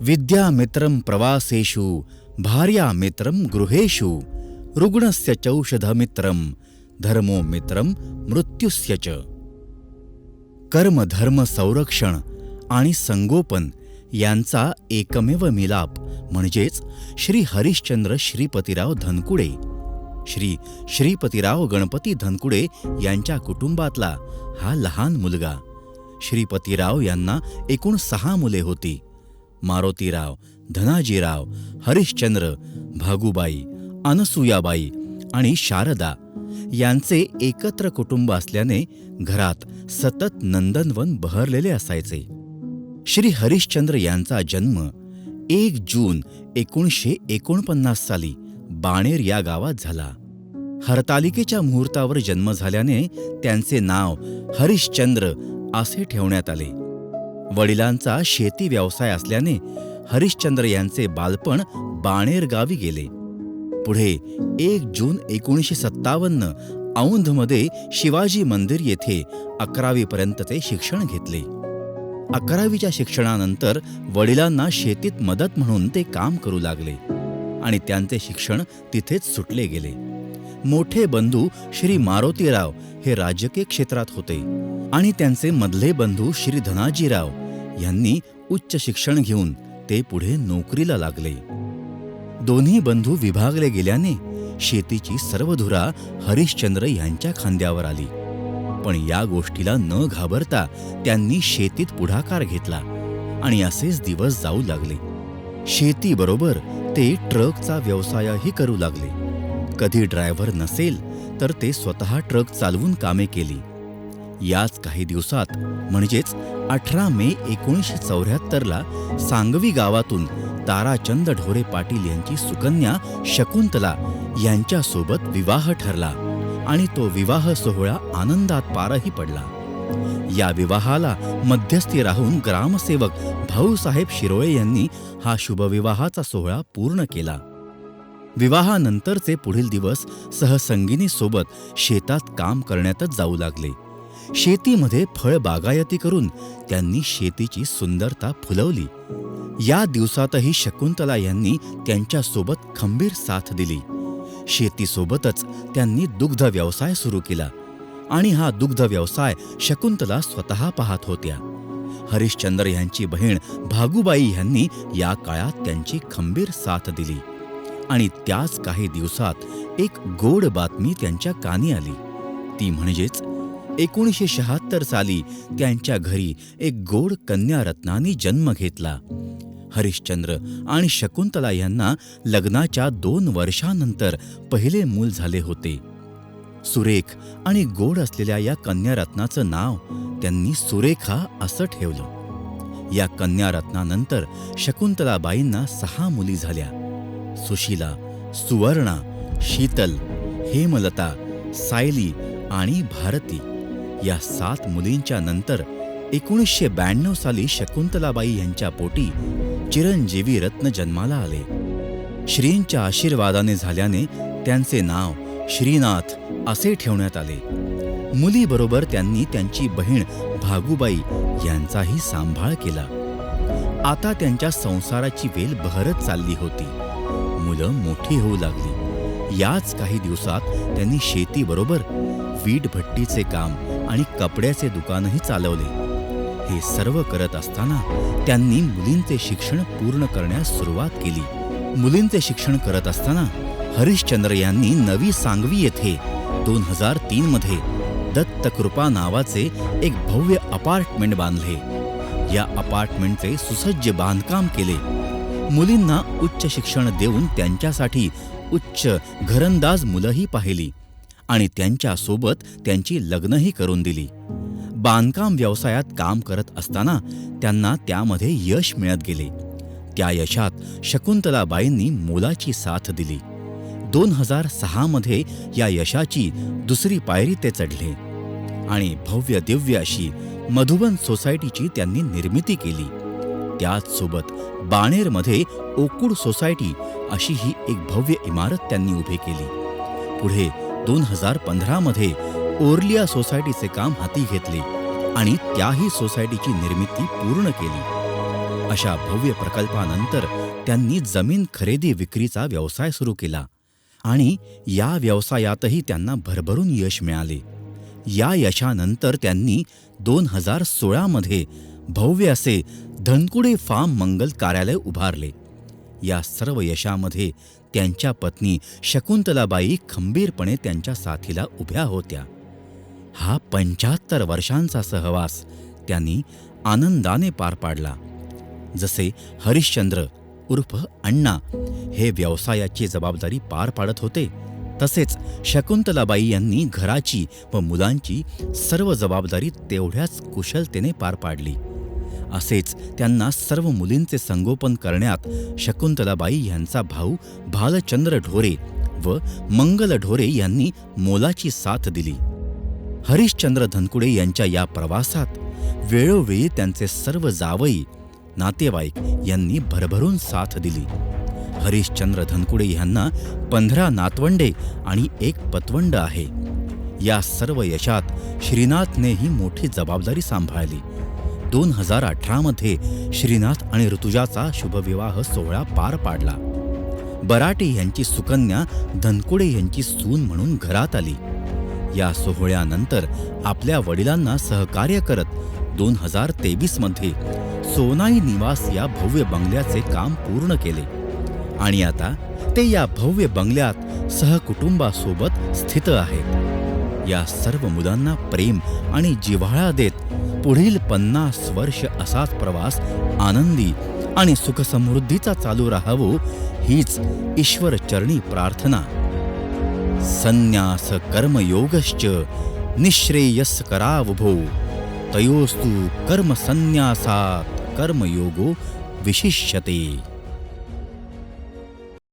विद्यामित्रं प्रवासेषु भार्यामित्रं गृहेषु रुग्णस्य चौषधमित्रं धर्मो मित्रं मृत्युस्य च. कर्म धर्म संरक्षण आणि संगोपन यांचा एकमेव मिलाप म्हणजेच श्री हरिश्चंद्र श्रीपतिराव धनकुडे. श्री श्रीपतिराव गणपती धनकुडे यांच्या कुटुंबातला हा लहान मुलगा. श्रीपतिराव यांना एकूण 6 मुले होती. मारोतीराव, धनाजीराव, हरिश्चंद्र, भागुबाई, अनसुयाबाई आणि शारदा यांचे एकत्र कुटुंब असल्याने घरात सतत नंदनवन बहरलेले असायचे. श्री हरिश्चंद्र यांचा जन्म 1 जून 1949 साली बाणेर या गावात झाला. हरतालिकेच्या मुहूर्तावर जन्म झाल्याने त्यांचे नाव हरिश्चंद्र असे ठेवण्यात आले. वडिलांचा शेती व्यवसाय असल्याने हरिश्चंद्र यांचे बालपण बाणेर गावी गेले. पुढे 1 जून 1957 औंधमध्ये शिवाजी मंदिर येथे 11वी पर्यंतचे शिक्षण घेतले. 11वीच्या शिक्षणानंतर वडिलांना शेतीत मदत म्हणून ते काम करू लागले आणि त्यांचे शिक्षण तिथेच सुटले गेले. मोठे बंधू श्री मारोतीराव हे राजकीय क्षेत्रात होते आणि त्यांचे मधले बंधू श्री धनाजीराव यांनी उच्च शिक्षण घेऊन ते पुढे नोकरीला लागले. दोन्ही बंधू विभागले गेल्याने शेतीची सर्व धुरा हरिश्चंद्र यांच्या खांद्यावर आली. पण या गोष्टीला न घाबरता त्यांनी शेतीत पुढाकार घेतला आणि असेच दिवस जाऊ लागले. शेतीबरोबर ते ट्रकचा व्यवसायही करू लागले. कधी ड्रायव्हर नसेल तर ते स्वतः ट्रक चालवून कामे केली. याच काही दिवसात म्हणजेच 18 मे 1974ला सांगवी गावातून ताराचंद ढोरे पाटील यांची सुकन्या शकुंतला यांच्यासोबत विवाह ठरला आणि तो विवाह सोहळा आनंदात पारही पडला. या विवाहाला मध्यस्थी राहून ग्रामसेवक भाऊसाहेब शिरोळे यांनी हा शुभविवाहाचा सोहळा पूर्ण केला. विवाहानंतरचे पुढील दिवस सहसंगिनीसोबत शेतात काम करण्यातच जाऊ लागले. शेतीमध्ये फळ बागायती करून त्यांनी शेतीची सुंदरता फुलवली. या दिवसातही शकुंतला यांनी त्यांच्यासोबत खंबीर साथ दिली. शेतीसोबतच त्यांनी दुग्ध व्यवसाय सुरू केला आणि हा दुग्ध व्यवसाय शकुंतला स्वतः पाहत होत्या. हरिश्चंद्र यांची बहीण भागुबाई यांनी या काळात त्यांची खंबीर साथ दिली आणि त्याच काही दिवसात एक गोड बातमी त्यांच्या कानी आली. ती म्हणजेच 1976 साली त्यांच्या घरी एक गोड कन्या रत्नानी जन्म घेतला. हरिश्चंद्र आणि शकुंतला यांना लग्नाच्या 2 वर्षांनंतर पहिले मूल झाले होते. सुरेख आणि गोड असलेल्या या कन्या रत्नाचं नाव त्यांनी सुरेखा असं ठेवलं. या कन्या रत्नानंतर शकुंतलाबाईंना 6 मुली झाल्या. सुशीला, सुवर्णा, शीतल, हेमलता, सायली आणि भारती या 7 मुलींच्या नंतर 1992 साली शकुंतलाबाई यांच्या पोटी चिरंजीवी रत्न जन्माला आले. श्रींच्या आशीर्वादाने झाल्याने त्यांचे नाव श्रीनाथ असे ठेवण्यात आले. मुलीबरोबर त्यांनी त्यांची बहीण भागुबाई यांचाही सांभाळ केला. आता त्यांच्या संसाराची वेल बहरत चालली होती. मुलं मोठी होऊ लागली. याच काही दिवसात त्यांनी शेतीबरोबर वीटभट्टीचे काम आणि कपड्याचे दुकानही चालवले. हे सर्व करत असताना त्यांनी मुलींचे शिक्षण पूर्ण करण्यास सुरुवात केली. मुलींचे शिक्षण करत असताना हरिश्चंद्र यांनी नवी सांगवी येथे 2003 मध्ये दत्तकृपा नावाचे एक भव्य अपार्टमेंट बांधले. या अपार्टमेंटचे सुसज्ज बांधकाम केले. मुलींना उच्च शिक्षण देऊन त्यांच्यासाठी उच्च घरंदाज मुलंही पाहिली आणि त्यांच्यासोबत त्यांची लग्नही करून दिली. बांधकाम व्यवसायात काम करत असताना त्यांना त्यामध्ये यश मिळत गेले. त्या यशात शकुंतलाबाईंनी मोलाची साथ दिली. 2006 मध्ये या यशाची दुसरी पायरी ते चढले आणि भव्य दिव्य अशी मधुबन सोसायटीची त्यांनी निर्मिती केली. त्याचसोबत बाणेरमध्ये ओकुड सोसायटी अशी ही एक भव्य इमारत त्यांनी उभी केली. पुढे 2015 मध्ये ओरलिया सोसायटीचे काम हाती घेतले आणि त्याही सोसायटीची निर्मिती पूर्ण केली. अशा भव्य प्रकल्पानंतर त्यांनी जमीन खरेदी विक्रीचा व्यवसाय सुरू केला आणि या व्यवसायातही त्यांना भरभरून यश मिळाले. या यशानंतर त्यांनी 2016 मध्ये भव्य असे धनकुडे फार्म मंगल कार्यालय उभारले. या सर्व यशामध्ये त्यांच्या पत्नी शकुंतलाबाई खंबीरपणे त्यांच्या साथीला उभ्या होत्या. हा 75 वर्षांचा सहवास त्यांनी आनंदाने पार पाडला. जसे हरिश्चंद्र उर्फ अण्णा हे व्यवसायाची जबाबदारी पार पाडत होते, तसेच शकुंतलाबाई यांनी घराची व मुलांची सर्व जबाबदारी तेवढ्याच कुशलतेने पार पाडली. असेच त्यांना सर्व मुलींचे संगोपन करण्यात शकुंतलाबाई यांचा भाऊ भालचंद्र ढोरे व मंगल ढोरे यांनी मोलाची साथ दिली. हरिश्चंद्र धनकुडे यांच्या या प्रवासात वेळोवेळी त्यांचे सर्व जावई नातेवाईक यांनी भरभरून साथ दिली. हरिश्चंद्र धनकुडे यांना 15 नातवंडे आणि 1 पतवंड आहे. या सर्व यशात श्रीनाथनेही मोठी जबाबदारी सांभाळली. 2018 मध्ये श्रीनाथ आणि ऋतुजाचा शुभविवाह सोहळा पार पाडला. बराटे यांची सुकन्या धनकुडे यांची सून म्हणून घरात आली. या सोहळ्यानंतर आपल्या वडिलांना सहकार्य करत 2023 मध्ये सोनाई निवास या भव्य बंगल्याचे काम पूर्ण केले आणि आता ते या भव्य बंगल्यात सहकुटुंबासोबत स्थित आहेत. या सर्व मुलांना प्रेम आणि जिव्हाळा देत पुढील 50 वर्ष असाच प्रवास आनंदी आणि सुखसमृद्धीचा चालू राहावो हीच ईश्वर चरणी प्रार्थना. संन्यास कर्मयोगश्च निःश्रेयस्करावुभो तयोस्तु कर्मसन्न्यासात् कर्मयोगो विशिष्यते.